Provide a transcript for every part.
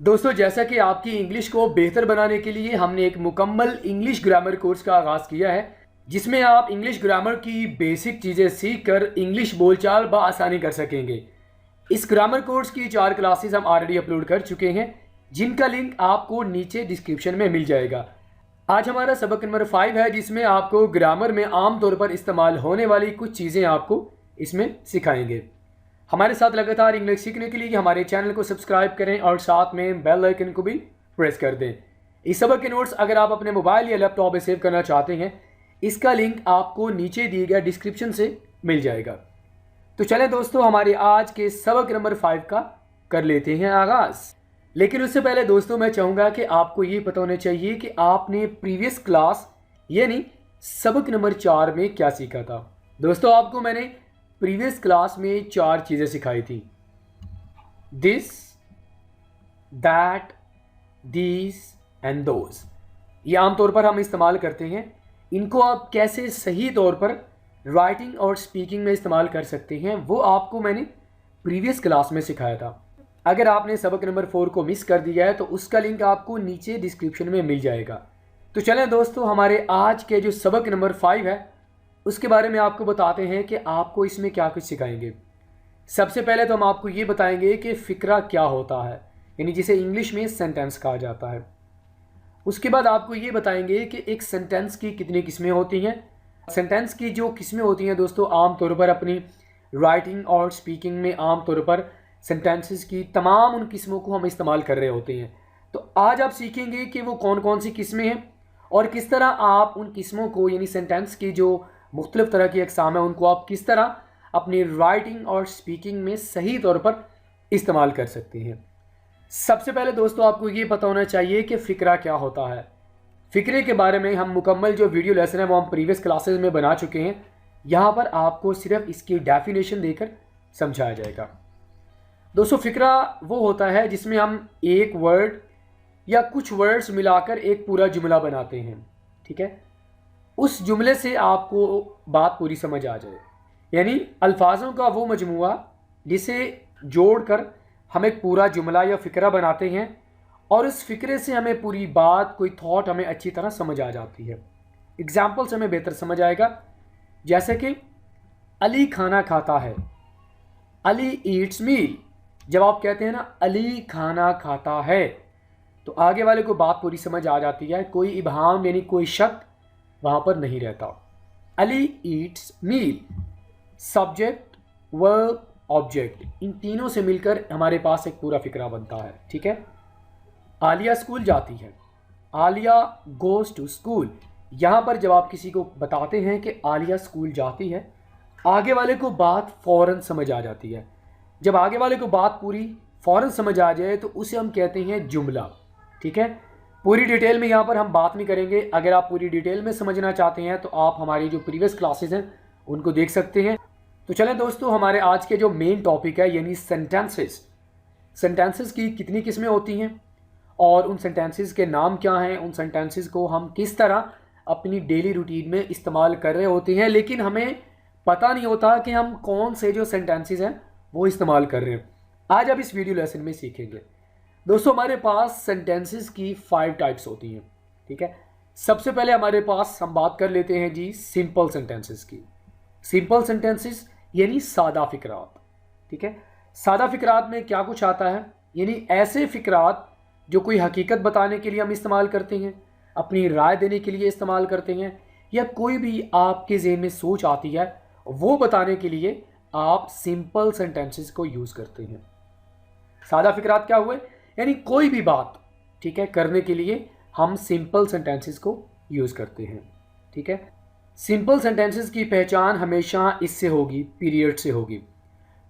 दोस्तों, जैसा कि आपकी इंग्लिश को बेहतर बनाने के लिए हमने एक मुकम्मल इंग्लिश ग्रामर कोर्स का आगाज़ किया है, जिसमें आप इंग्लिश ग्रामर की बेसिक चीज़ें सीख कर इंग्लिश बोलचाल बआसानी कर सकेंगे। इस ग्रामर कोर्स की 4 क्लासेस हम ऑलरेडी अपलोड कर चुके हैं, जिनका लिंक आपको नीचे डिस्क्रिप्शन में मिल जाएगा। आज हमारा सबक नंबर 5 है, जिसमें आपको ग्रामर में आम तौर पर इस्तेमाल होने वाली कुछ चीज़ें आपको इसमें सिखाएंगे। हमारे साथ लगातार इंग्लिश सीखने के लिए हमारे चैनल को सब्सक्राइब करें और साथ में बेल आइकन को भी प्रेस कर दें। इस सबक के नोट्स अगर आप अपने मोबाइल या लैपटॉप में सेव करना चाहते हैं, इसका लिंक आपको नीचे दिए गए डिस्क्रिप्शन से मिल जाएगा। तो चलें दोस्तों, हमारे आज के सबक नंबर 5 का कर लेते हैं आगाज़। लेकिन उससे पहले दोस्तों, मैं चाहूँगा कि आपको ये पता होना चाहिए कि आपने प्रीवियस क्लास यानी सबक नंबर 4 में क्या सीखा था। दोस्तों, आपको मैंने प्रीवियस क्लास में 4 चीज़ें सिखाई थी। This, that, these and those. ये आमतौर पर हम इस्तेमाल करते हैं। इनको आप कैसे सही तौर पर राइटिंग और स्पीकिंग में इस्तेमाल कर सकते हैं, वो आपको मैंने प्रीवियस क्लास में सिखाया था। अगर आपने सबक नंबर 4 को मिस कर दिया है तो उसका लिंक आपको नीचे डिस्क्रिप्शन में मिल जाएगा। तो चलें दोस्तों, हमारे आज के जो सबक नंबर 5 है उसके बारे में आपको बताते हैं कि आपको इसमें क्या कुछ सिखाएंगे। सबसे पहले तो हम आपको ये बताएंगे कि फ़िक्रा क्या होता है, यानी जिसे इंग्लिश में सेंटेंस कहा जाता है। उसके बाद आपको ये बताएंगे कि एक सेंटेंस की कितनी किस्में होती हैं। सेंटेंस की जो किस्में होती हैं दोस्तों, आम तौर पर अपनी राइटिंग और स्पीकिंग में आम तौर पर सेंटेंसेस की तमाम उन किस्मों को हम इस्तेमाल कर रहे होते हैं। तो आज आप सीखेंगे कि वो कौन कौन सी किस्में हैं और किस तरह आप उन किस्मों को, यानी सेंटेंस की जो मुख्तलिफ तरह की अक़साम है, उनको आप किस तरह अपनी राइटिंग और स्पीकिंग में सही तौर पर इस्तेमाल कर सकते हैं। सबसे पहले दोस्तों, आपको ये पता होना चाहिए कि फ़िक्रा क्या होता है। फ़िक्रे के बारे में हम मुकम्मल जो वीडियो लेसन है वो हम प्रीवियस क्लासेस में बना चुके हैं। यहाँ पर आपको सिर्फ इसकी डेफिनेशन देकर समझाया जाएगा। दोस्तों, फ़िक्रा वो होता है जिसमें हम एक वर्ड या कुछ वर्ड्स मिलाकर एक पूरा जुमला बनाते हैं। ठीक है, उस जुमले से आपको बात पूरी समझ आ जाए, यानी अल्फाजों का वो मजमुआ जिसे जोड़कर हम एक पूरा जुमला या फ़िक्रा बनाते हैं और उस फ़िक्रे से हमें पूरी बात, कोई थॉट हमें अच्छी तरह समझ आ जाती है। एग्जाम्पल से हमें बेहतर समझ आएगा, जैसे कि अली खाना खाता है, अली ईट्स मील। जब आप कहते हैं ना अली खाना खाता है, तो आगे वाले को बात पूरी समझ आ जाती है, कोई इबहाम यानी कोई शक वहाँ पर नहीं रहता। अली ईट्स मील, सब्जेक्ट, वर्ब, ऑब्जेक्ट, इन तीनों से मिलकर हमारे पास एक पूरा फ़िक्रा बनता है। ठीक है, आलिया स्कूल जाती है, आलिया गोज़ टू स्कूल। यहाँ पर जब आप किसी को बताते हैं कि आलिया स्कूल जाती है, आगे वाले को बात फ़ौरन समझ आ जाती है। जब आगे वाले को बात पूरी फ़ौरन समझ आ जाए तो उसे हम कहते हैं जुमला। ठीक है, पूरी डिटेल में यहाँ पर हम बात नहीं करेंगे। अगर आप पूरी डिटेल में समझना चाहते हैं तो आप हमारी जो प्रीवियस क्लासेस हैं उनको देख सकते हैं। तो चलें दोस्तों, हमारे आज के जो मेन टॉपिक है यानी सेंटेंसेस। सेंटेंसेस की कितनी किस्में होती हैं और उन सेंटेंसेस के नाम क्या हैं, उन सेंटेंसेस को हम किस तरह अपनी डेली रूटीन में इस्तेमाल कर रहे होते हैं, लेकिन हमें पता नहीं होता कि हम कौन से जो सेंटेंसेस हैं वो इस्तेमाल कर रहे हैं। आज आप इस वीडियो लेसन में सीखेंगे। दोस्तों, हमारे पास सेंटेंसेस की 5 टाइप्स होती हैं। ठीक है, सबसे पहले हमारे पास हम बात कर लेते हैं जी सिंपल सेंटेंसेस की। सिंपल सेंटेंसेस यानी सादा फ़िक्रात। ठीक है, सादा फ़िक्रात में क्या कुछ आता है, यानी ऐसे फ़िक्रात जो कोई हकीकत बताने के लिए हम इस्तेमाल करते हैं, अपनी राय देने के लिए इस्तेमाल करते हैं, या कोई भी आपके ज़हन में सोच आती है वो बताने के लिए आप सिंपल सेंटेंसेस को यूज़ करते हैं। सादा फ़िक्रात क्या हुए, यानी कोई भी बात, ठीक है, करने के लिए हम सिंपल सेंटेंसेस को यूज़ करते हैं। ठीक है, सिंपल सेंटेंसेस की पहचान हमेशा इससे होगी, पीरियड से होगी।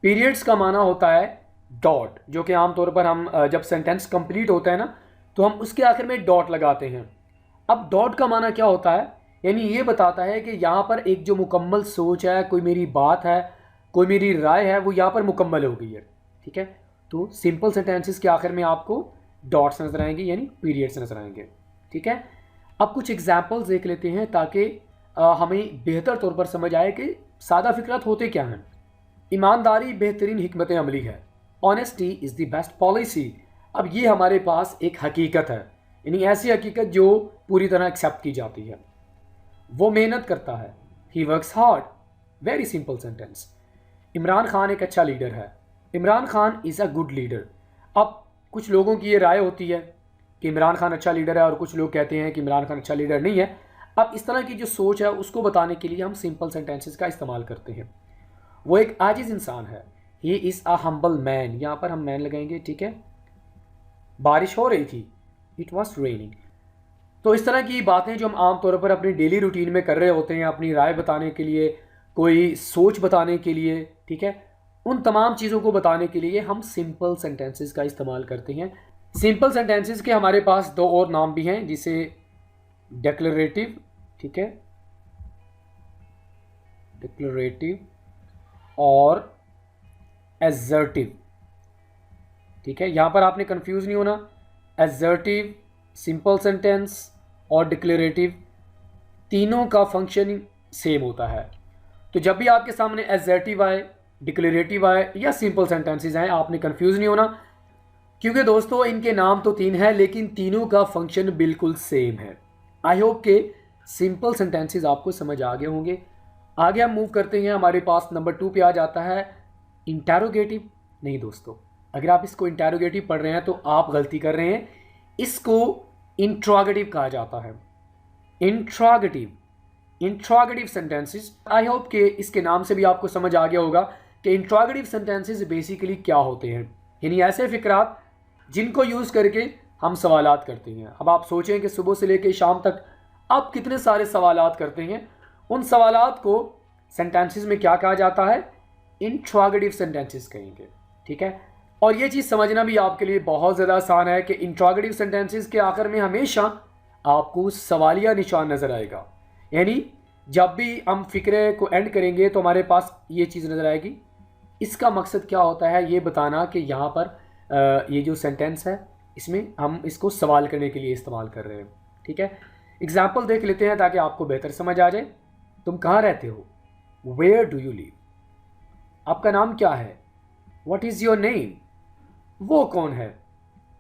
पीरियड्स का माना होता है डॉट, जो कि आमतौर पर हम जब सेंटेंस कंप्लीट होता है ना तो हम उसके आखिर में डॉट लगाते हैं। अब डॉट का माना क्या होता है, यानी ये बताता है कि यहाँ पर एक जो मुकम्मल सोच है, कोई मेरी बात है, कोई मेरी राय है, वो यहाँ पर मुकम्मल हो गई है। ठीक है, तो सिंपल सेंटेंसेस के आखिर में आपको डॉट्स नजर आएंगे, यानी पीरियड्स नजर आएंगे। ठीक है, अब कुछ एग्जाम्पल्स देख लेते हैं ताकि हमें बेहतर तौर पर समझ आए कि सादा फ़िक्रात होते क्या हैं। ईमानदारी बेहतरीन हिकमत अमली है। Honesty is the best policy. अब ये हमारे पास एक हकीकत है, यानी ऐसी हकीकत जो पूरी तरह एक्सेप्ट की जाती है। वो मेहनत करता है, he works hard. Very simple sentence. Imran Khan एक अच्छा लीडर है, Imran Khan is a good leader. अब कुछ लोगों की ये राय होती है कि इमरान खान अच्छा लीडर है और कुछ लोग कहते हैं कि इमरान खान अच्छा लीडर नहीं है। अब इस तरह की जो सोच है उसको बताने के लिए हम सिंपल सेंटेंसेस का इस्तेमाल करते हैं। वो एक आजिज़ इंसान है, he is a humble man. यहाँ पर हम मैन लगाएंगे, ठीक है। बारिश हो रही थी, इट वॉज रेनिंग। तो इस तरह की बातें जो हम आमतौर पर अपनी डेली रूटीन में कर रहे होते हैं, अपनी राय बताने के लिए, कोई सोच बताने के लिए, ठीक है, उन तमाम चीज़ों को बताने के लिए हम सिंपल सेंटेंसेस का इस्तेमाल करते हैं। सिंपल सेंटेंसेस के हमारे पास दो और नाम भी हैं, जिसे डिक्लेरेटिव, ठीक है, डिक्लेरेटिव और एसर्टिव, ठीक है। यहाँ पर आपने कंफ्यूज नहीं होना। एसर्टिव, सिंपल सेंटेंस और डिक्लेरेटिव, तीनों का फंक्शन सेम होता है। तो जब भी आपके सामने एसर्टिव आए, डिक्लेरेटिव आए या सिंपल सेंटेंसेस आए, आपने कंफ्यूज नहीं होना, क्योंकि दोस्तों इनके नाम तो तीन है लेकिन तीनों का फंक्शन बिल्कुल सेम है। आई होप के सिंपल सेंटेंसेस आपको समझ आ गए होंगे। आगे हम मूव करते हैं, हमारे पास नंबर 2 पे आ जाता है इंटरोगेटिव। नहीं दोस्तों, अगर आप इसको इंटरोगेटिव पढ़ रहे हैं तो आप गलती कर रहे हैं, इसको इंट्रोगेटिव कहा जाता है। Interrogative, interrogative sentences. I hope के इसके नाम से भी आपको समझ आ गया होगा कि इंट्रोगेटिव सेंटेंसेस बेसिकली क्या होते हैं, यानी ऐसे फिक्रात जिनको यूज़ करके हम सवालात करते हैं। अब आप सोचें कि सुबह से लेकर शाम तक आप कितने सारे सवालात करते हैं, उन सवालात को सेंटेंसेस में क्या कहा जाता है, इंट्रोगेटिव सेंटेंसेस कहेंगे, ठीक है। और ये चीज़ समझना भी आपके लिए बहुत ज़्यादा आसान है कि इंट्रोगेटिव सेंटेंसेस के आखिर में हमेशा आपको सवालिया निशान नज़र आएगा, यानी जब भी हम फिक्रे को एंड करेंगे तो हमारे पास ये चीज़ नज़र आएगी। इसका मकसद क्या होता है, ये बताना कि यहाँ पर ये जो सेंटेंस है इसमें हम इसको सवाल करने के लिए इस्तेमाल कर रहे हैं, ठीक है। एग्जाम्पल देख लेते हैं ताकि आपको बेहतर समझ आ जाए। तुम कहाँ रहते हो, वेयर डू यू लिव। आपका नाम क्या है, व्हाट इज़ योर नेम। वो कौन है,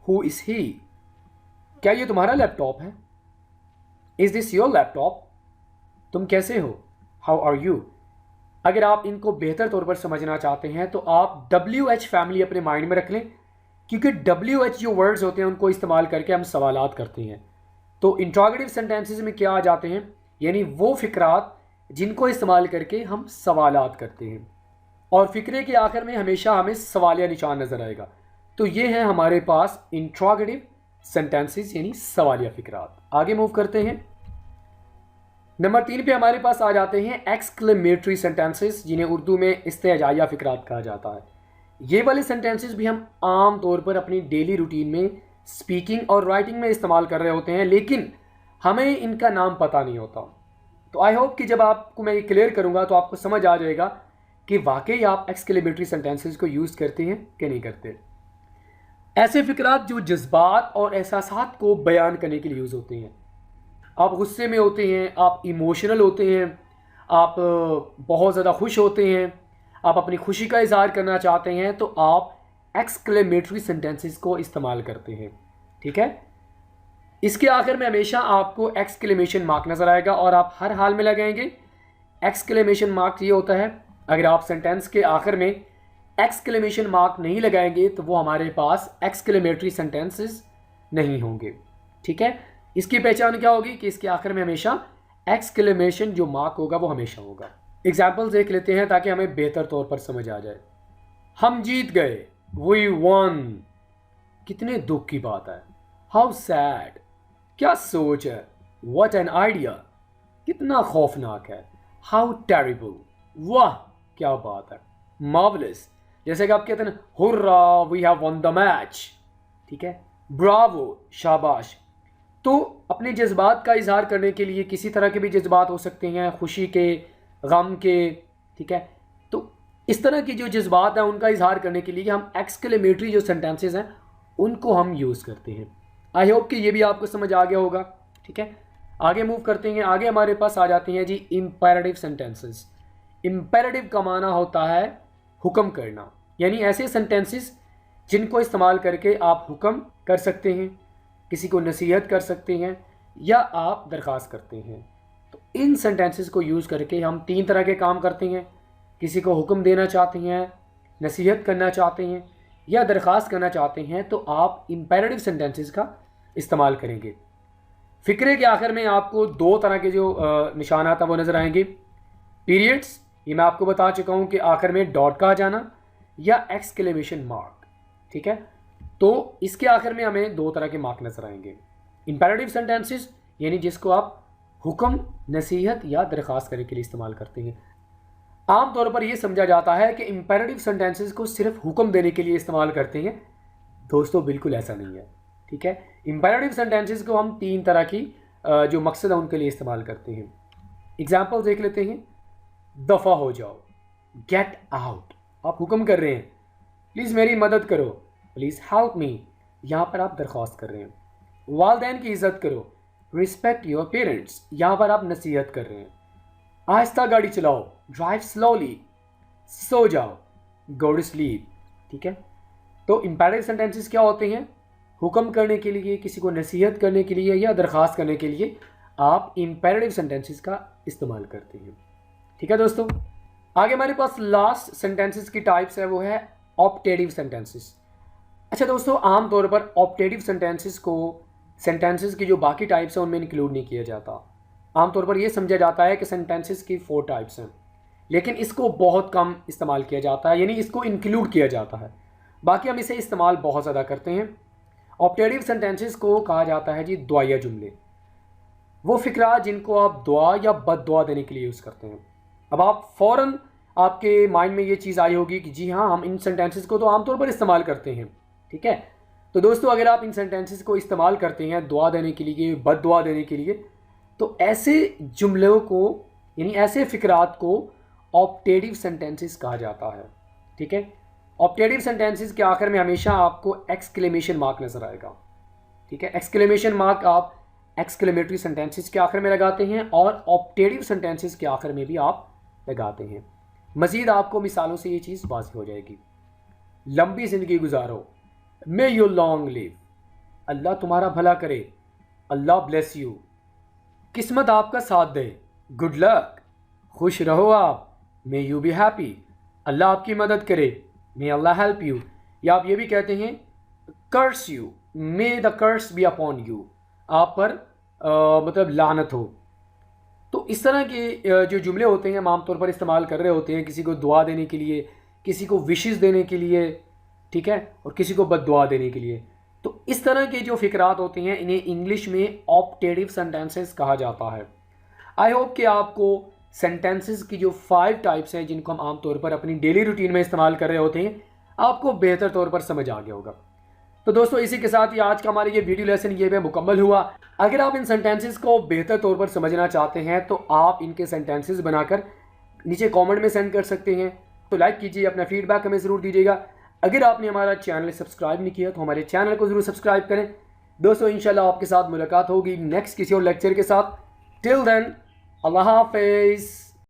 हु इज़ ही। क्या ये तुम्हारा लैपटॉप है, इज़ दिस योर लैपटॉप। तुम कैसे हो, हाउ आर यू। अगर आप इनको बेहतर तौर पर समझना चाहते हैं तो आप WH फैमिली अपने माइंड में रख लें, क्योंकि WH जो वर्ड्स होते हैं उनको इस्तेमाल करके हम सवालात करते हैं। तो इंट्रोगेटिव सेंटेंसेस में क्या आ जाते हैं, यानी वो फिक्रात जिनको इस्तेमाल करके हम सवालात करते हैं, और फिक्रे के आखिर में हमेशा हमें सवालिया निशान नज़र आएगा। तो ये है हमारे पास इंट्रोगेटिव सेंटेंसेस, यानी सवालिया फिक्रात। आगे मूव करते हैं, नंबर 3 पे हमारे पास आ जाते हैं एक्सक्लेमेटरी सेंटेंसेस, जिन्हें उर्दू में इस्तेजाइया फिक्रात कहा जाता है। ये वाले सेंटेंसेस भी हम आम तौर पर अपनी डेली रूटीन में स्पीकिंग और राइटिंग में इस्तेमाल कर रहे होते हैं, लेकिन हमें इनका नाम पता नहीं होता। तो आई होप कि जब आपको मैं ये क्लियर करूँगा तो आपको समझ आ जाएगा कि वाकई आप एक्सक्लेमेटरी सेंटेंसेस को यूज़ करते हैं कि नहीं करते। ऐसे फिक्रात जो जज्बात और एहसासात को बयान करने के लिए यूज़ होते हैं। आप गुस्से में होते हैं, आप इमोशनल होते हैं, आप बहुत ज़्यादा खुश होते हैं, आप अपनी खुशी का इजहार करना चाहते हैं, तो आप एक्सक्लेमेटरी सेंटेंसेस को इस्तेमाल करते हैं, ठीक है। इसके आखिर में हमेशा आपको एक्सक्लेमेशन मार्क नज़र आएगा और आप हर हाल में लगाएंगे। एक्सक्लेमेशन मार्क ये होता है, अगर आप सेंटेंस के आखिर में एक्सक्लेमेशन मार्क नहीं लगाएंगे तो वो हमारे पास एक्सक्लेमेटरी सेंटेंसेस नहीं होंगे, ठीक है। इसकी पहचान क्या होगी कि इसके आखिर में हमेशा एक्सक्लेमेशन जो मार्क होगा वो हमेशा होगा। एग्जाम्पल्स देख लेते हैं ताकि हमें बेहतर तौर पर समझ आ जाए। हम जीत गए, वी वन। कितने दुख की बात है, हाउ सैड। क्या सोच है, व्हाट एन आइडिया। कितना खौफनाक है, हाउ टेरिबल। वाह क्या बात है, मार्वलस। जैसे कि आप कहते हैं hurrah we have won the match, ठीक है, ब्रावो शाबाश। तो अपने जज्बात का इजहार करने के लिए किसी तरह के भी जज्बात हो सकते हैं, खुशी के, गम के, ठीक है। तो इस तरह की जो जज्बात हैं उनका इजहार करने के लिए हम एक्सक्लेमेटरी जो सेंटेंसेस हैं उनको हम यूज़ करते हैं। आई होप कि ये भी आपको समझ आ गया होगा, ठीक है। आगे मूव करते हैं, आगे हमारे पास आ जाते हैं जी इम्पेरेटिव सेंटेंसेस। इम्पेरेटिव का माना होता है हुक्म करना, यानी ऐसे सेंटेंसेस जिनको इस्तेमाल करके आप हुक्म कर सकते हैं, किसी को नसीहत कर सकते हैं या आप दरख्वास्त करते हैं। तो इन सेंटेंसेस को यूज़ करके हम 3 तरह के काम करते हैं। किसी को हुक्म देना चाहते हैं, नसीहत करना चाहते हैं या दरख्वास्त करना चाहते हैं, तो आप इंपेरेटिव सेंटेंसेस का इस्तेमाल करेंगे। फ़िक्रे के आखिर में आपको 2 तरह के जो निशानात हैं वो नज़र आएंगे। पीरियड्स, ये मैं आपको बता चुका हूँ कि आखिर में डॉट का आ जाना या एक्सक्लेमेशन मार्क, ठीक है। तो इसके आखिर में हमें 2 तरह के मार्क नज़र आएंगे। इंपेरेटिव सेंटेंसेस यानी जिसको आप हुक्म, नसीहत या दरख्वास्त करने के लिए इस्तेमाल करते हैं। आमतौर पर यह समझा जाता है कि इंपेरेटिव सेंटेंसेस को सिर्फ हुक्म देने के लिए इस्तेमाल करते हैं। दोस्तों बिल्कुल ऐसा नहीं है, ठीक है। इंपेरेटिव सेंटेंसेस को हम 3 तरह की जो मकसद है उनके लिए इस्तेमाल करते हैं। एग्जाम्पल देख लेते हैं। दफ़ा हो जाओ, गेट आउट, आप हुक्म कर रहे हैं, प्लीज़ मेरी मदद करो, प्लीज़ हेल्प मी, यहाँ पर आप दरख्वास्त कर रहे हैं। वालदैन की इज़्ज़त करो, रिस्पेक्ट योर पेरेंट्स, यहाँ पर आप नसीहत कर रहे हैं। आहिस्ता गाड़ी चलाओ, ड्राइव स्लोली, सो जाओ, गो टू स्लीप, ठीक है। तो इंपेरेटिव सेंटेंसेस क्या होते हैं? हुक्म करने के लिए, किसी को नसीहत करने के लिए या दरख्वास्त करने के लिए आप इंपेरेटिव सेंटेंसेस का इस्तेमाल करते हैं, ठीक है दोस्तों। आगे हमारे पास लास्ट सेंटेंसेस की टाइप्स है, वो है ऑप्टेटिव सेंटेंसेस। अच्छा दोस्तों, आमतौर पर ऑप्टेटिव सेंटेंसेस को सेंटेंसेस की जो बाकी टाइप्स हैं उनमें इंक्लूड नहीं किया जाता। आमतौर पर यह समझा जाता है कि सेंटेंसेस की 4 टाइप्स हैं, लेकिन इसको बहुत कम इस्तेमाल किया जाता है, यानी इसको इंक्लूड किया जाता है। बाकी हम इसे इस्तेमाल बहुत ज़्यादा करते हैं। ऑप्टेटिव सेंटेंसेस को कहा जाता है जी दुआया जुमले, वो फ़िक्रा जिनको आप दुआ या बद दुआ देने के लिए यूज़ करते हैं। अब आप फ़ौरन आपके माइंड में ये चीज़ आई होगी कि जी हाँ, हम इन सेंटेंसेस को तो आमतौर पर इस्तेमाल करते हैं, ठीक है। तो दोस्तों, अगर आप इन सेंटेंसेस को इस्तेमाल करते हैं दुआ देने के लिए, बद दुआ देने के लिए, तो ऐसे जुमलों को यानी ऐसे फ़िक्रात को ऑप्टेटिव सेंटेंसेस कहा जाता है, ठीक है। ऑप्टेटिव सेंटेंसेस के आखिर में हमेशा आपको एक्सक्लेमेशन मार्क नज़र आएगा, ठीक है। एक्सक्लेमेशन मार्क आप एक्सक्लेमेटरी सेंटेंसेस के आखिर में लगाते हैं और ऑप्टेटिव सेंटेंसेस के आखिर में भी आप लगाते हैं। मज़ीद आपको मिसालों से ये चीज़ वाज़ेह हो जाएगी। लंबी ज़िंदगी गुजारो, मे यू लॉन्ग लिव, अल्लाह तुम्हारा भला करे, अल्लाह ब्लेस यू। किस्मत आपका साथ दे, गुड लक, खुश रहो आप, मे यू बी हैप्पी, अल्लाह आपकी मदद करे, मे अल्लाह हेल्प यू। या आप ये भी कहते हैं curse you, may the curse be upon you, आप पर मतलब लानत हो। तो इस तरह के जो जुमले होते हैं हम आमतौर पर इस्तेमाल कर रहे होते हैं किसी को दुआ देने के लिए, किसी को विशेस देने के लिए, ठीक है, और किसी को बद्दुआ देने के लिए। तो इस तरह के जो फ़िक्रात होते हैं इन्हें इंग्लिश में ऑप्टेटिव सेंटेंसेस कहा जाता है। आई होप कि आपको सेंटेंसेस की जो 5 टाइप्स हैं जिनको हम आमतौर पर अपनी डेली रूटीन में इस्तेमाल कर रहे होते हैं आपको बेहतर तौर पर समझ आ गया होगा। तो दोस्तों, इसी के साथ ही आज का हमारा ये वीडियो लेसन ये भी मुकम्मल हुआ। अगर आप इन सेंटेंसेस को बेहतर तौर पर समझना चाहते हैं तो आप इनके सेंटेंसेस बनाकर नीचे कमेंट में सेंड कर सकते हैं। तो लाइक कीजिए, अपना फीडबैक हमें ज़रूर दीजिएगा। अगर आपने हमारा चैनल सब्सक्राइब नहीं किया तो हमारे चैनल को ज़रूर सब्सक्राइब करें। दोस्तों, इंशाल्लाह आपके साथ मुलाकात होगी नेक्स्ट किसी और लेक्चर के साथ। टिल देन, अल्लाह हाफिज़।